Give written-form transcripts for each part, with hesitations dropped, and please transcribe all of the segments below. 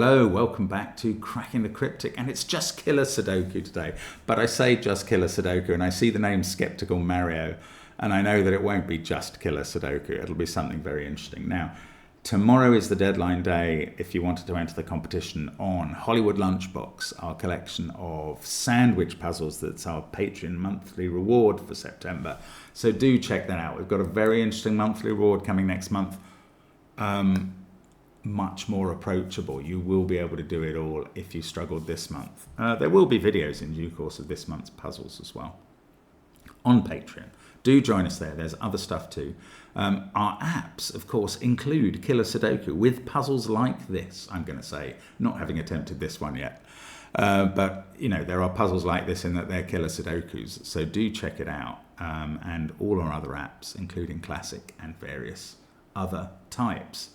Hello, welcome back to Cracking the Cryptic, and it's just Killer Sudoku today. But I say just Killer Sudoku, and I see the name Skeptical Mario, and I know that it won't be just Killer Sudoku. It'll be something very interesting. Now, tomorrow is the deadline day if you wanted to enter the competition on Hollywood Lunchbox, our collection of sandwich puzzles that's our Patreon monthly reward for September. So do check that out. We've got a very interesting monthly reward coming next month. Much more approachable. You will be able to do it all if you struggled this month. There will be videos in due course of this month's puzzles as well on Patreon. Do join us there. There's other stuff too. Our apps, of course, include Killer Sudoku with puzzles like this, I'm going to say, not having attempted this one yet. But, you know, there are puzzles like this in that they're Killer Sudokus. So do check it out. And all our other apps, including Classic and various other types.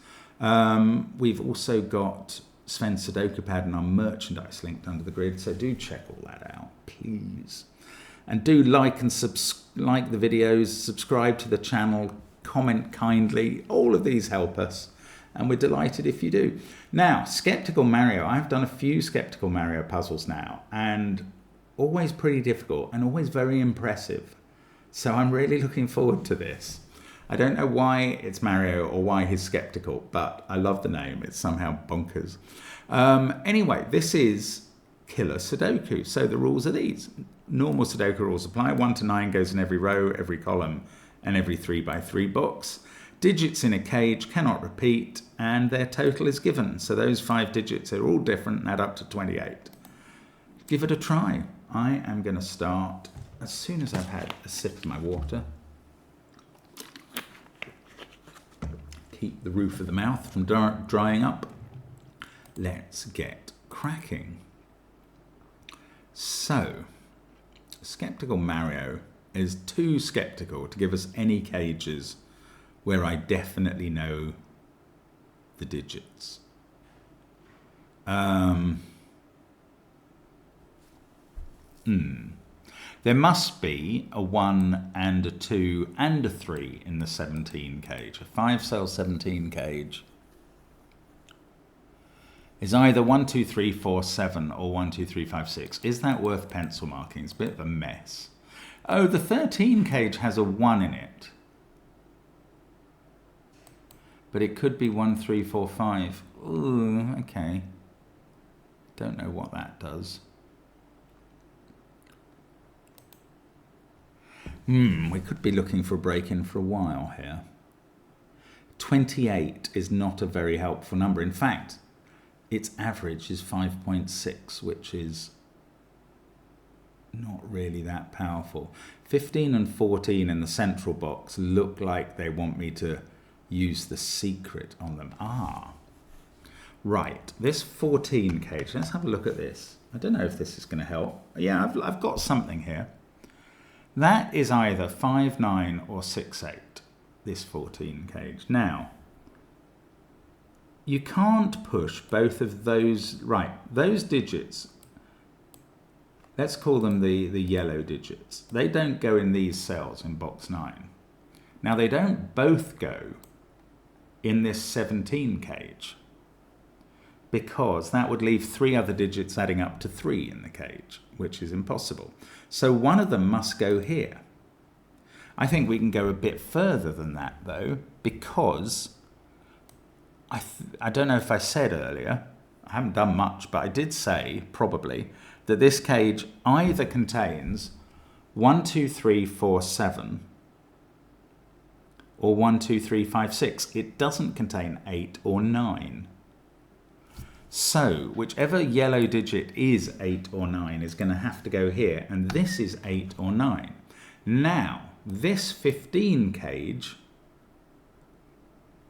We've also got Sven's SUDOKU PAD and our merchandise linked under the grid, so do check all that out, please. And do like and like the videos, subscribe to the channel, comment kindly. All of these help us, and we're delighted if you do. Now, Skeptical Mario. I've done a few Skeptical Mario puzzles now, and always pretty difficult and always very impressive. So I'm really looking forward to this. I don't know why it's Mario or why he's skeptical, but I love the name. It's somehow bonkers. Anyway, this is Killer Sudoku. So the rules are these. Normal Sudoku rules apply. 1 to 9 goes in every row, every column, and every 3x3 box. Digits in a cage cannot repeat, and their total is given. So those 5 digits are all different and add up to 28. Give it a try. I am going to start as soon as I've had a sip of my water. Keep the roof of the mouth from drying up. Let's get cracking. So, Skeptical Mario is too skeptical to give us any cages where I definitely know the digits. There must be a 1 and a 2 and a 3 in the 17 cage. A 5-cell 17 cage is either 1, 2, 3, 4, 7 or 1, 2, 3, 5, 6. Is that worth pencil marking? It's a bit of a mess. Oh, the 13 cage has a 1 in it. But it could be 1, 3, 4, 5. Ooh, okay. Don't know what that does. We could be looking for a break-in for a while here. 28 is not a very helpful number. In fact, its average is 5.6, which is not really that powerful. 15 and 14 in the central box look like they want me to use the secret on them. Right. This 14 cage, let's have a look at this. I don't know if this is going to help. Yeah, I've got something here. That is either 5, 9 or 6, 8, this 14 cage. Now, you can't push both of those, right, those digits, let's call them the yellow digits. They don't go in these cells in box 9. Now, they don't both go in this 17 cage because that would leave 3 other digits adding up to 3 in the cage, which is impossible. So one of them must go here. I think we can go a bit further than that, though, because I don't know if I said earlier, I haven't done much, but I did say, probably, that this cage either contains 1, 2, 3, 4, 7, or 1, 2, 3, 5, 6. It doesn't contain 8 or 9. So, whichever yellow digit is 8 or 9 is going to have to go here, and this is 8 or 9. Now, this 15 cage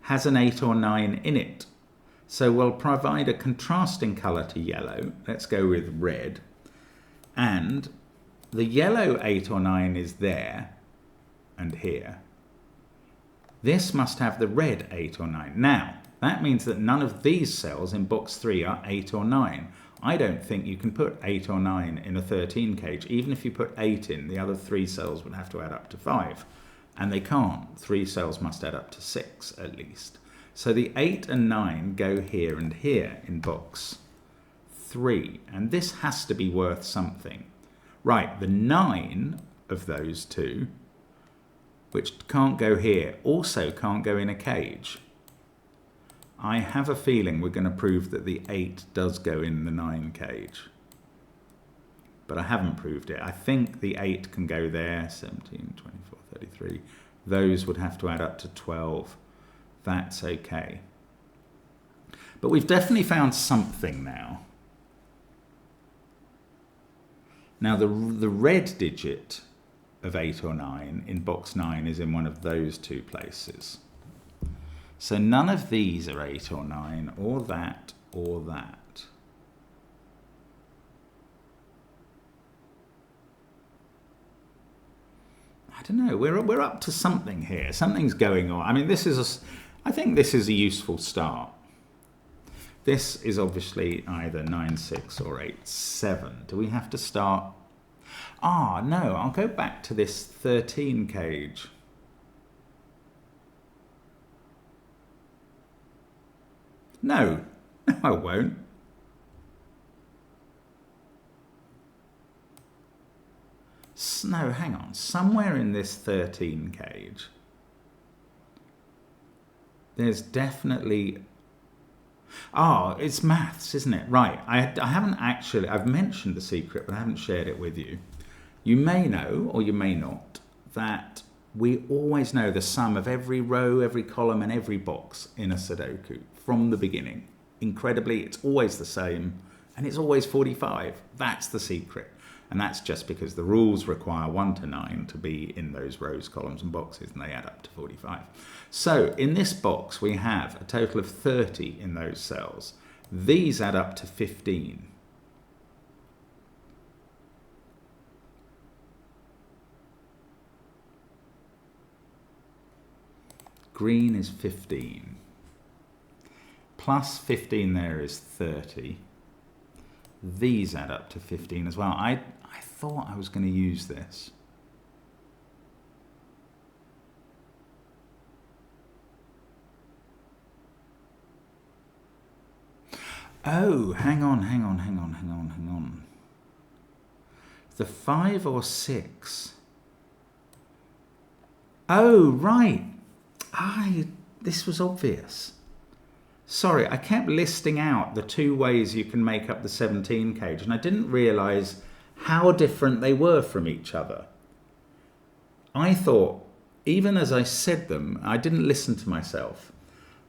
has an 8 or 9 in it. So we'll provide a contrasting colour to yellow. Let's go with red. And the yellow 8 or 9 is there and here. This must have the red 8 or 9. Now, that means that none of these cells in box 3 are 8 or 9. I don't think you can put 8 or 9 in a 13 cage. Even if you put 8 in, the other 3 cells would have to add up to 5. And they can't. 3 cells must add up to 6 at least. So the 8 and 9 go here and here in box 3. And this has to be worth something. Right, the 9 of those two, which can't go here, also can't go in a cage. I have a feeling we're going to prove that the 8 does go in the 9 cage. But I haven't proved it. I think the 8 can go there, 17, 24, 33. Those would have to add up to 12. That's okay. But we've definitely found something now. Now the red digit of 8 or 9 in box 9 is in one of those two places. So none of these are 8 or 9, or that, or that. I don't know, we're up to something here. Something's going on. I mean, I think this is a useful start. This is obviously either 9, 6 or 8, 7. Do we have to start? Ah, no, I'll go back to this 13 cage. No, I won't. No, hang on. Somewhere in this 13 cage, there's definitely... Ah, it's maths, isn't it? Right, I haven't actually... I've mentioned the secret, but I haven't shared it with you. You may know, or you may not, that we always know the sum of every row, every column, and every box in a Sudoku from the beginning. Incredibly, it's always the same, and it's always 45. That's the secret. And that's just because the rules require 1 to 9 to be in those rows, columns, and boxes, and they add up to 45. So in this box, we have a total of 30 in those cells. These add up to 15. Green is 15. Plus 15 there is 30. These add up to 15 as well. I thought I was going to use this. Oh, hang on. The 5 or 6. Oh, right. This was obvious. Sorry, I kept listing out the 2 ways you can make up the 17 cage, and I didn't realise how different they were from each other. I thought, even as I said them, I didn't listen to myself.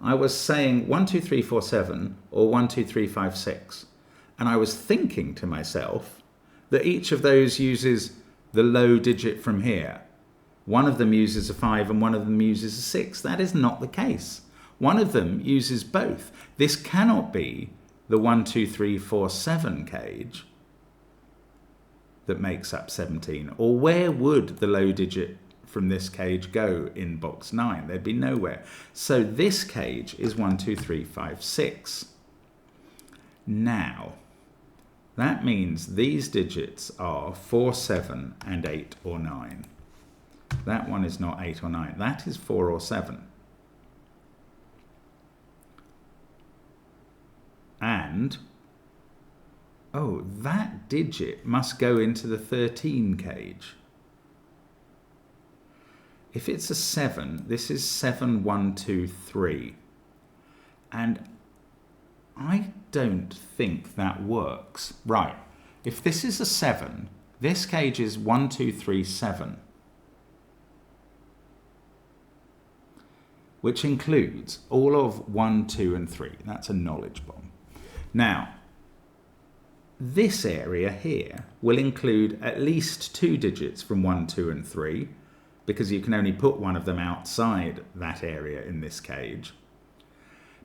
I was saying 1, 2, 3, 4, 7 or 1, 2, 3, 5, 6. And I was thinking to myself that each of those uses the low digit from here. One of them uses a 5 and one of them uses a 6. That is not the case. One of them uses both. This cannot be the 1, 2, 3, 4, 7 cage that makes up 17. Or where would the low digit from this cage go in box 9? There'd be nowhere. So this cage is 1, 2, 3, 5, 6. Now, that means these digits are 4, 7, and 8 or 9. That one is not 8 or 9. That is 4 or 7. And, oh, that digit must go into the 13 cage. If it's a 7, this is 7, 1, 2, 3. And I don't think that works. Right, if this is a 7, this cage is 1, 2, 3, 7. Which includes all of 1, 2, and 3. That's a knowledge bomb. Now, this area here will include at least 2 digits from 1, 2, and 3, because you can only put one of them outside that area in this cage.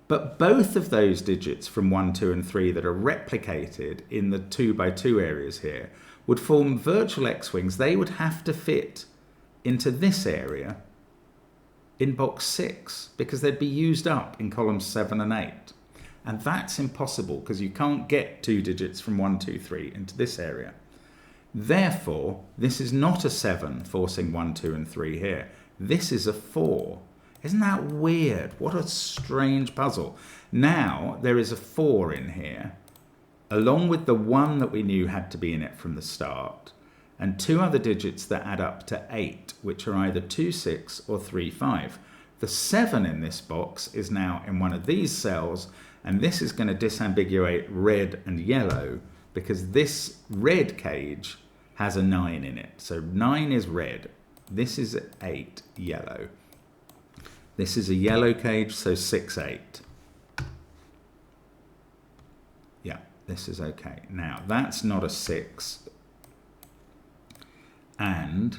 But both of those digits from 1, 2, and 3 that are replicated in the 2 by 2 areas here would form virtual X-wings. They would have to fit into this area in box 6, because they'd be used up in columns 7 and 8. And that's impossible, because you can't get 2 digits from 1, 2, 3 into this area. Therefore, this is not a 7 forcing 1, 2, and 3 here. This is a 4. Isn't that weird? What a strange puzzle. Now, there is a 4 in here, along with the 1 that we knew had to be in it from the start, and 2 other digits that add up to 8, which are either 2, 6 or 3, 5. The 7 in this box is now in one of these cells, and this is going to disambiguate red and yellow, because this red cage has a 9 in it. So 9 is red. This is 8, yellow. This is a yellow cage, so 6, 8. Yeah, this is okay. Now, that's not a 6. And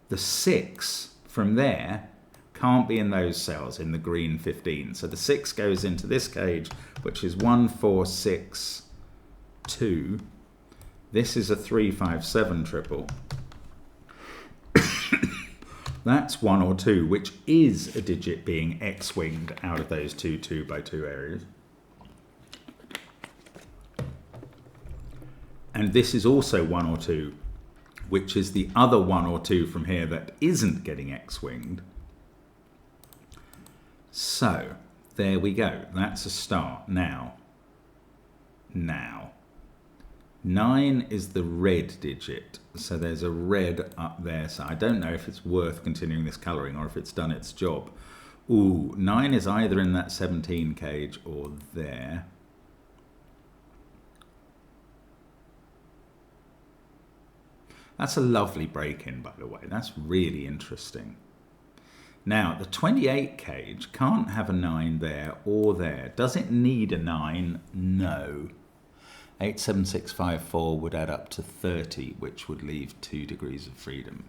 the 6 from there can't be in those cells in the green 15. So the 6 goes into this cage, which is 1, 4, 6, 2. This is a 3, 5, 7 triple. That's 1 or 2, which is a digit being X-winged out of those 2 2x2 areas. And this is also 1 or 2, which is the other 1 or 2 from here that isn't getting X-winged. So, there we go. That's a start. Now, 9 is the red digit. So there's a red up there. So I don't know if it's worth continuing this colouring or if it's done its job. Ooh, 9 is either in that 17 cage or there. That's a lovely break-in, by the way. That's really interesting. Now, the 28 cage can't have a 9 there or there. Does it need a 9? No. 87654 would add up to 30, which would leave 2 degrees of freedom.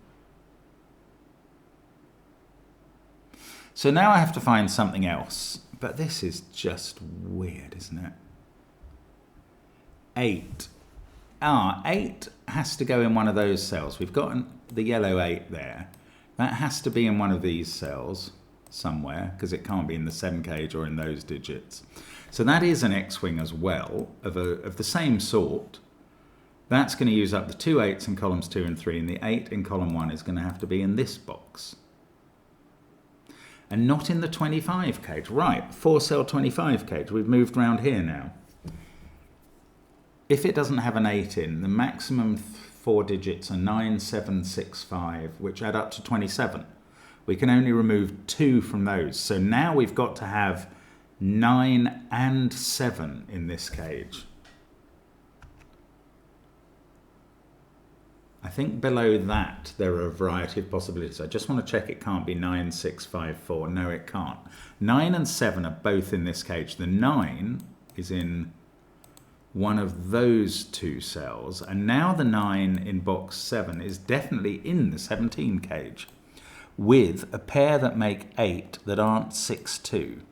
So now I have to find something else. But this is just weird, isn't it? 8. 8 has to go in one of those cells. We've got the yellow 8 there. That has to be in one of these cells somewhere, because it can't be in the 7 cage or in those digits. So that is an X-wing as well, of the same sort. That's going to use up the 2 8s in columns 2 and 3, and the 8 in column 1 is going to have to be in this box. And not in the 25 cage. Right, 4-cell 25 cage. We've moved around here now. If it doesn't have an 8 in, the maximum 4 digits are 9, 7, 6, 5, which add up to 27. We can only remove 2 from those. So now we've got to have 9 and 7 in this cage. I think below that there are a variety of possibilities. I just want to check it can't be 9, 6, 5, 4. No, it can't. 9 and 7 are both in this cage. The 9 is in one of those 2 cells, and now the 9 in box 7 is definitely in the 17 cage with a pair that make 8 that aren't 6, 2.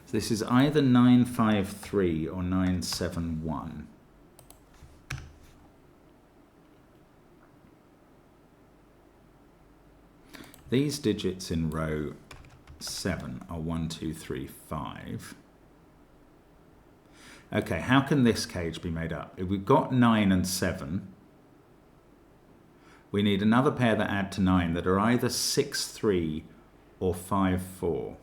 So this is either 9, 5, 3 or 9, 7, 1. These digits in row 7 are 1, 2, 3, 5. Okay, how can this cage be made up? If we've got 9 and 7, we need another pair that add to 9 that are either 6, 3 or 5, 4.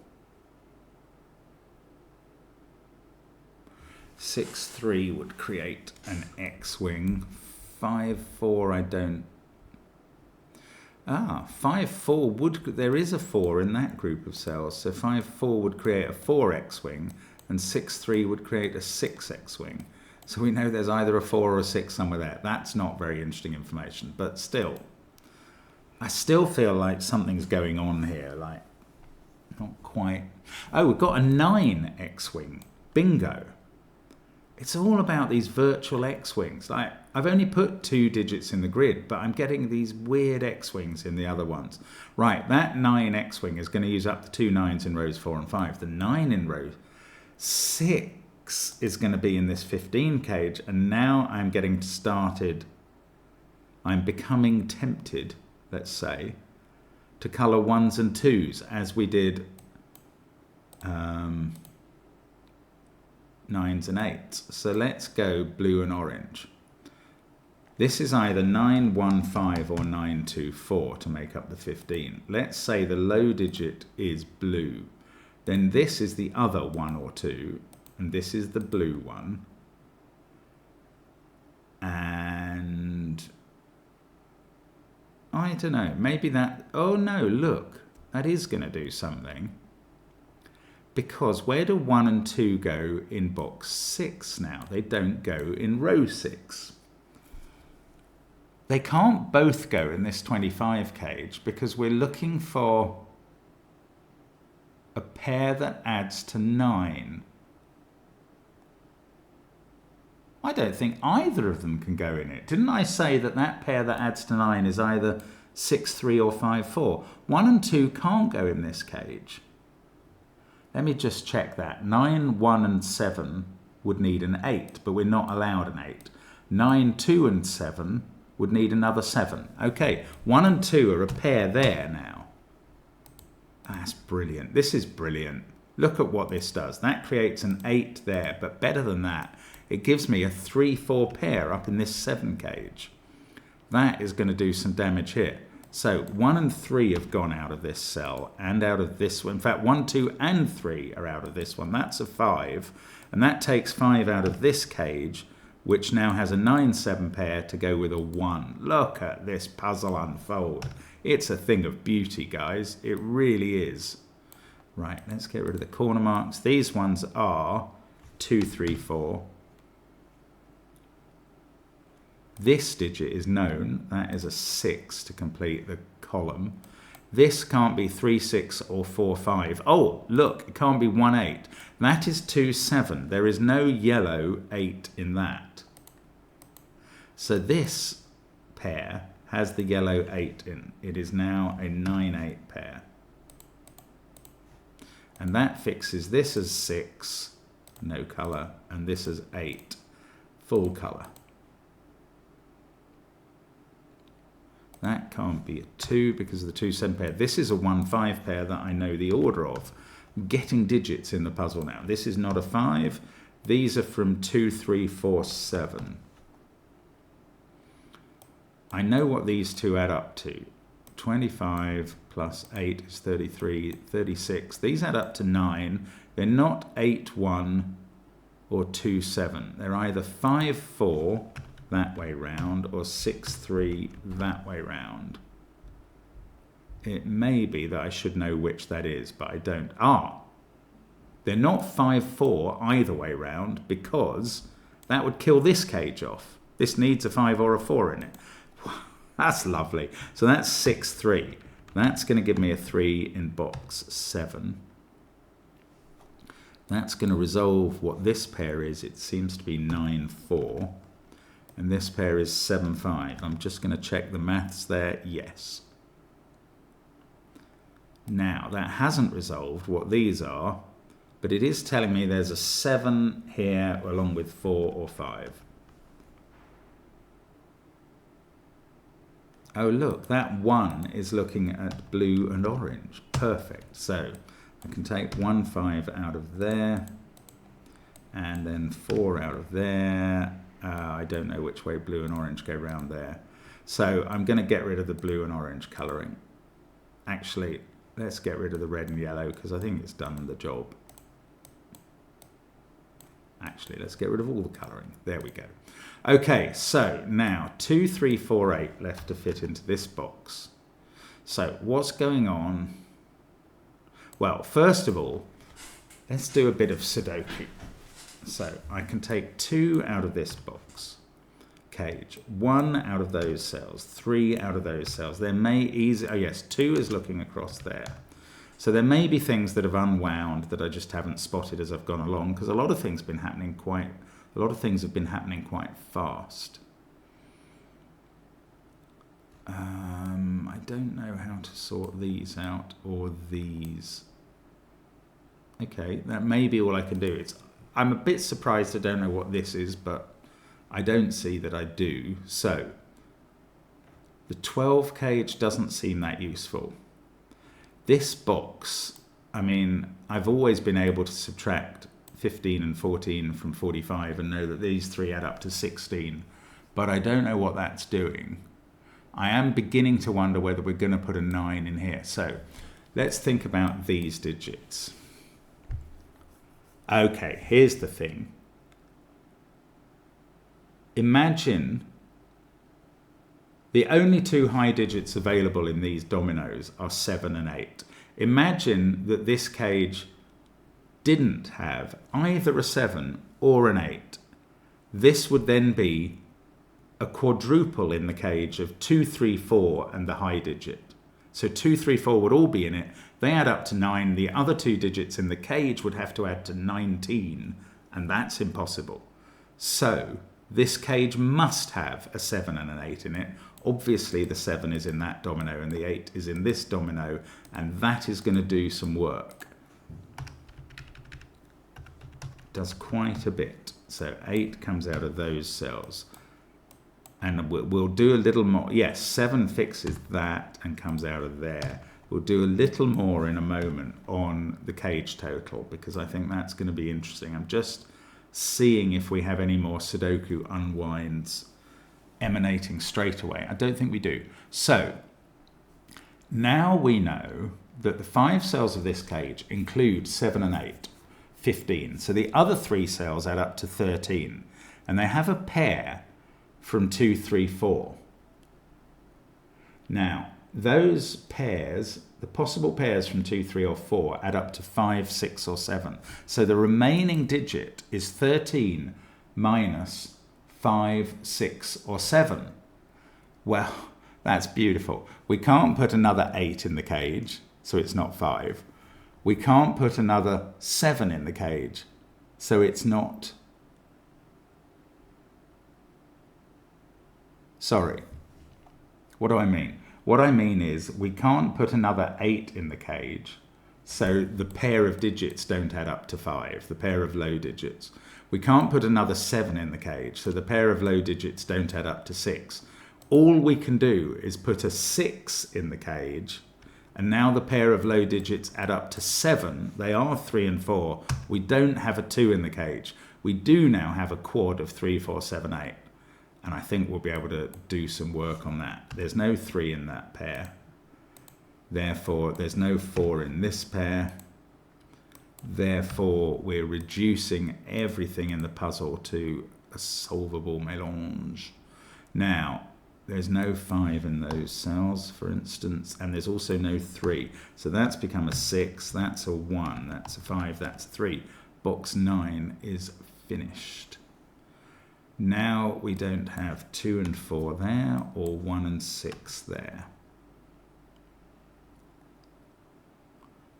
6, 3 would create an X-wing. 5, 4, I don't... 5, 4 would... There is a 4 in that group of cells, so 5, 4 would create a 4 X-wing, and 6, 3 would create a 6 X-wing. So we know there's either a 4 or a 6 somewhere there. That's not very interesting information, but still. I still feel like something's going on here, like, not quite... Oh, we've got a 9 X-wing. Bingo. It's all about these virtual X-wings. Like, I've only put 2 digits in the grid, but I'm getting these weird X-wings in the other ones. Right, that 9 X-wing is going to use up the 2 9s in rows 4 and 5. The 9 in row 6 is going to be in this 15 cage, and now I'm getting started. I'm becoming tempted, let's say, to colour 1s and 2s as we did 9s and 8s. So let's go blue and orange. This is either 915 or 924 to make up the 15. Let's say the low digit is blue. Then this is the other 1 or 2, and this is the blue one. And I don't know, maybe that, oh no, look, that is going to do something. Because where do 1 and 2 go in box 6 now? They don't go in row 6. They can't both go in this 25 cage because we're looking for a pair that adds to 9. I don't think either of them can go in it. Didn't I say that that pair that adds to 9 is either 6, 3 or 5, 4? 1 and 2 can't go in this cage. Let me just check that. 9, 1 and 7 would need an 8, but we're not allowed an 8. 9, 2 and 7 would need another 7. Okay, 1 and 2 are a pair there now. That's brilliant. This is brilliant. Look at what this does. That creates an 8 there, but better than that, it gives me a 3, 4 pair up in this 7 cage. That is going to do some damage here. So 1 and 3 have gone out of this cell and out of this one. In fact, 1, 2 and 3 are out of this one. That's a 5. And that takes 5 out of this cage, which now has a 9, 7 pair to go with a 1. Look at this puzzle unfold. It's a thing of beauty, guys. It really is. Right, let's get rid of the corner marks. These ones are 2, 3, 4. This digit is known. That is a 6 to complete the column. This can't be 3, 6 or 4, 5. Oh, look, it can't be 1, 8. That is 2, 7. There is no yellow 8 in that. So this pair has the yellow 8 in. It is now a 9, 8 pair. And that fixes this as 6, no colour, and this as 8, full colour. That can't be a 2 because of the 2, 7 pair. This is a 1, 5 pair that I know the order of. I'm getting digits in the puzzle now. This is not a 5. These are from 2, 3, 4, 7. I know what these two add up to. 25 plus 8 is 33, 36. These add up to 9. They're not 8, 1 or 2, 7. They're either 5, 4 that way round or 6, 3 that way round. It may be that I should know which that is, but I don't. Ah, they're not 5, 4 either way round because that would kill this cage off. This needs a 5 or a 4 in it. That's lovely. So that's 6, 3. That's going to give me a 3 in box 7. That's going to resolve what this pair is. It seems to be 9, 4. And this pair is 7, 5. I'm just going to check the maths there. Yes. Now, that hasn't resolved what these are, but it is telling me there's a 7 here along with 4 or 5. Oh, look, that 1 is looking at blue and orange. Perfect. So I can take 1, 5 out of there, and then 4 out of there. I don't know which way blue and orange go round there. So I'm going to get rid of the blue and orange colouring. Actually, let's get rid of the red and yellow because I think it's done the job. Actually, let's get rid of all the colouring. There we go. Okay, so now 2, 3, 4, 8 left to fit into this box. So what's going on? Well, first of all, let's do a bit of Sudoku. So I can take 2 out of this box cage, 1 out of those cells, 3 out of those cells. There may easily, oh yes, 2 is looking across there. So there may be things that have unwound that I just haven't spotted as I've gone along because a lot of things have been happening quite fast. I don't know how to sort these out or these. Okay, that may be all I can do. I'm a bit surprised I don't know what this is, but I don't see that I do. So the 12 cage doesn't seem that useful. This box, I mean, I've always been able to subtract 15 and 14 from 45 and know that these 3 add up to 16. but I don't know what that's doing. I am beginning to wonder whether we're going to put a 9 in here. So let's think about these digits. Okay, here's the thing. Imagine the only two high digits available in these dominoes are 7 and 8. Imagine that this cage didn't have either a 7 or an 8. This would then be a quadruple in the cage of 2, 3, 4 and the high digit. So 2, 3, 4 would all be in it. They add up to 9. The other two digits in the cage would have to add to 19, and that's impossible. So this cage must have a 7 and an 8 in it. Obviously the 7 is in that domino and the 8 is in this domino, and that is going to do some work. Does quite a bit. So 8 comes out of those cells. And we'll do a little more. Yes, 7 fixes that and comes out of there. We'll do a little more in a moment on the cage total, because I think that's going to be interesting. I'm just seeing if we have any more Sudoku unwinds emanating straight away. I don't think we do. So now we know that the 5 cells of this cage include 7 and 8, 15. So the other 3 cells add up to 13. And they have a pair from 2, 3, 4. Now, those pairs, the possible pairs from 2, 3, or 4 add up to 5, 6, or 7. So the remaining digit is 13 minus 5, 6, or 7. Well, that's beautiful. We can't put another 8 in the cage, so it's not 5. We can't put another 7 in the cage, so it's not... Sorry, what do I mean? What I mean is we can't put another 8 in the cage, so the pair of digits don't add up to 5, the pair of low digits. We can't put another 7 in the cage, so the pair of low digits don't add up to 6. All we can do is put a 6 in the cage, and now the pair of low digits add up to 7. They are 3 and 4. We don't have a 2 in the cage. We do now have a quad of 3, 4, 7, 8. And I think we'll be able to do some work on that. There's no 3 in that pair. Therefore, there's no 4 in this pair. Therefore, we're reducing everything in the puzzle to a solvable mélange. Now, there's no 5 in those cells, for instance, and there's also no 3. So that's become a 6, that's a 1, that's a 5, that's a 3. Box 9 is finished. Now we don't have 2 and 4 there, or 1 and 6 there.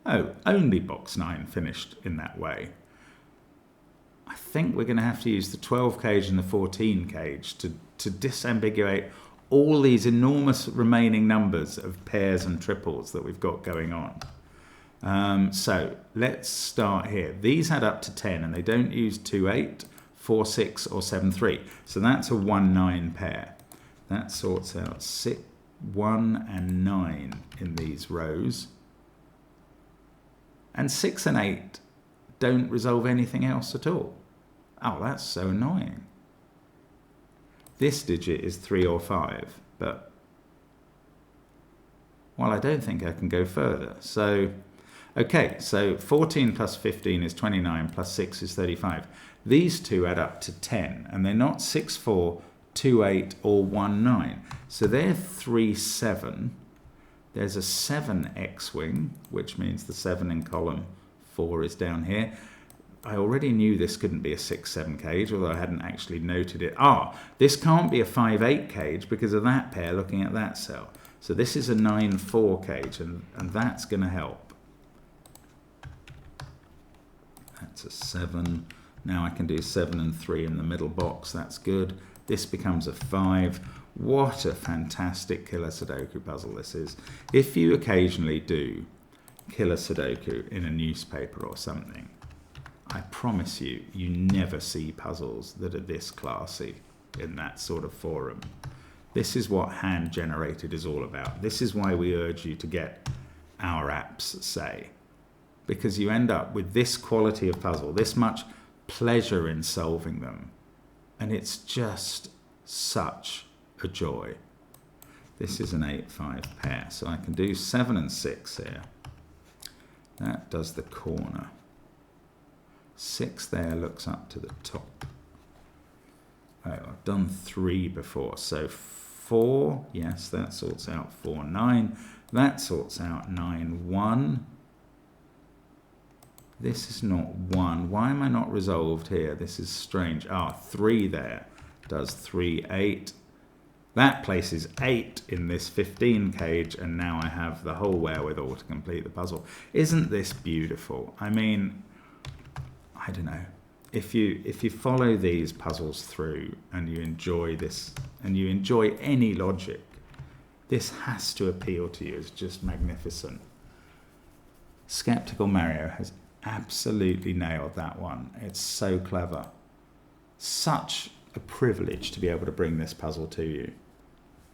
Oh, only box 9 finished in that way. I think we're going to have to use the 12 cage and the 14 cage to disambiguate all these enormous remaining numbers of pairs and triples that we've got going on. So let's start here. These add up to 10 and they don't use 2, 8, 4, 6 or 7, 3. So that's a 1, 9 pair. That sorts out 6, 1 and 9 in these rows. And 6 and 8 don't resolve anything else at all. Oh, that's so annoying. This digit is 3 or 5, but, well, I don't think I can go further. So, okay, so 14 plus 15 is 29, plus 6 is 35. These two add up to 10, and they're not 6, 4, 2, 8, or 1, 9. So they're 3, 7. There's a 7 X-wing, which means the 7 in column 4 is down here. I already knew this couldn't be a 6, 7 cage, although I hadn't actually noted it. This can't be a 5, 8 cage because of that pair looking at that cell. So this is a 9, 4 cage, and that's going to help. That's a 7. Now I can do 7 and 3 in the middle box. That's good. This becomes a 5. What a fantastic killer Sudoku puzzle this is. If you occasionally do killer Sudoku in a newspaper or something, I promise you, you never see puzzles that are this classy in that sort of forum. This is what hand-generated is all about. This is why we urge you to get our apps, say, because you end up with this quality of puzzle, this much pleasure in solving them, and it's just such a joy. This is an 8-5 pair, so I can do 7 and 6 here. That does the corner. 6 there looks up to the top. Oh, I've done 3 before, so 4, yes, that sorts out 4, 9. That sorts out 9, 1. This is not 1. Why am I not resolved here? This is strange. Ah, 3 there does 3, 8. That places 8 in this 15 cage, and now I have the whole wherewithal to complete the puzzle. Isn't this beautiful? I mean, I don't know. If you follow these puzzles through and you enjoy this, and you enjoy any logic, this has to appeal to you. It's just magnificent. Skeptical Mario has absolutely nailed that one. It's so clever. Such a privilege to be able to bring this puzzle to you.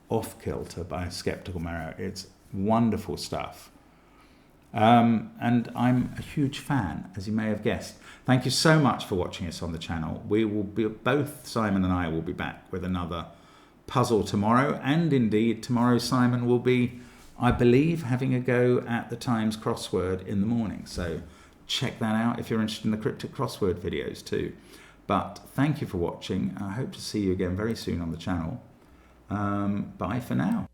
Off Kilter by Skeptical Mario. It's wonderful stuff. And I'm a huge fan, as you may have guessed. Thank you so much for watching us on the channel. We will be, both Simon and I will be back with another puzzle tomorrow, and indeed tomorrow Simon will be, I believe, having a go at the Times crossword in the morning. So check that out if you're interested in the Cryptic crossword videos too. But thank you for watching. I hope to see you again very soon on the channel. Bye for now.